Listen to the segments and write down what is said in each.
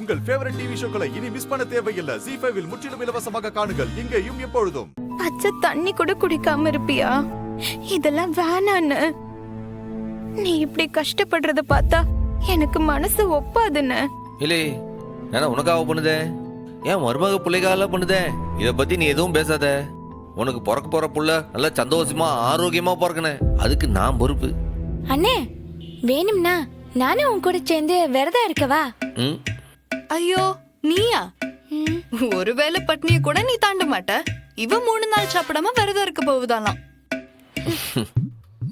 உங்கள் favourite TV ஷோக்களை இனி miss பண்ண தேவையில்லை. ZEE5 இல் முற்றிலும் இலவசமாக காணுங்கள், இங்கேயும் எப்பொழுதும். பச்சை தண்ணி கூட குடிக்காம இருப்பியா? இதெல்லாம் வேணான்னு. நீ இப்படி கஷ்டப்படுறத பார்த்தா எனக்கு மனசு ஒப்பாதுன்னு. இல்லை நான் உனக்காக பண்ணுதே, ஏன் மருமக பிள்ளைக்காக பண்ணுதே. இத பத்தி நீ எதுவும் பேசாத. உனக்கு பிறக்க போற புள்ள நல்லா சந்தோஷமா ஆரோக்கியமா பிறக்கணும், அதுக்கு நான் பொறுப்பு. அண்ணே வேணும்னா நானும் உன் கூட சேர்ந்து விரதம் இருக்கவா? ஐயோ நீயா? ஒருவேளை பட்னிய கூட நீ தாண்ட மாட்ட. இவ 3 நாள் சாப்பிடாம விரதம் இருக்க போகுதாலாம்.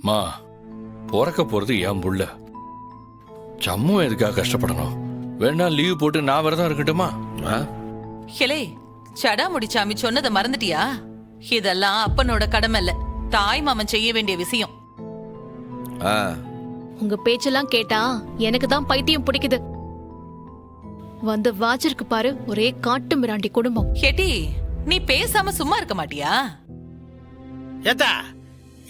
மா பிறக்க போறது என் புள்ள, சம்மு எதுக்காக கஷ்டப்படணும்? வேணா லீவ் போட்டு நான் விரதம் இருக்கட்டுமா? ஹெலே, சடா முடிச்சாமி சொன்னதை மறந்துட்டியா? இதெல்லாம் அப்பனோட கடமை இல்ல, தாய் மாமன் செய்ய வேண்டிய விஷயம். உங்க பேச்செல்லாம் கேட்டா எனக்கு தான் பைத்தியம் பிடிக்குது. வந்து வாச்சிருக்கு பாரு, ஒரே காட்டு மிராண்டி குடும்பம். ஹெட்டி, நீ பேசாம சும்மா இருக்க மாட்டியா? ஏத்தா,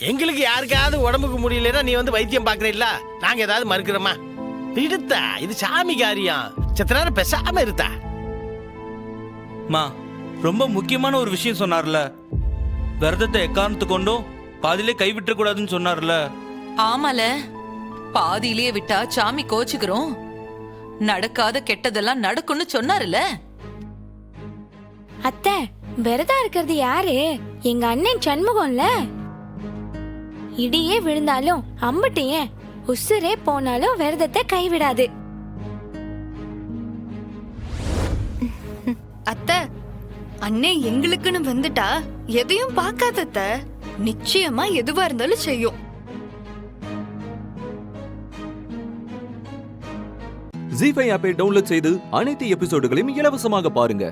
எங்களுக்கு யாருக்காவது உடம்புக்கு முடியலன்னா நீ வந்து வைத்தியம் பாக்குறீல்ல, நாங்க ஏதாவது மறுக்கிறோமா? விடுத்தா, இது சாமி காரியம். செத்த நேரம் பேசாம இருத்தா. மா, ரொம்ப முக்கியமான ஒரு விஷயம் சொன்னார்ல, விரதத்தை எக்காரணத்து கொண்டும் பாதியிலே கைவிட்ட கூடாதுன்னு சொன்னார்ல. ஆமால, பாதியிலேயே விட்டா சாமி கோச்சுக்கிறோம். நடக்காத கெட்டதெல்லாம் நடக்கும்னு சொன்னாருல. அத்தை, விரதம் இருக்கிறது யாரு? எங்க அண்ணன் சண்முகம்ல. இடியே விழுந்தாலும் அம்பட்டு ஏன் உசுரே போனாலும் விரதத்தை கைவிடாது. அத்தை, அண்ணே எங்களுக்குன்னு வந்துட்டா எதையும் பார்க்காதத்த, நிச்சயமா எதுவா இருந்தாலும் செய்யும். ZEE5 ஆப்பை டவுன்லோட் செய்து அனைத்து எபிசோடுகளையும் இலவசமாக பாருங்க.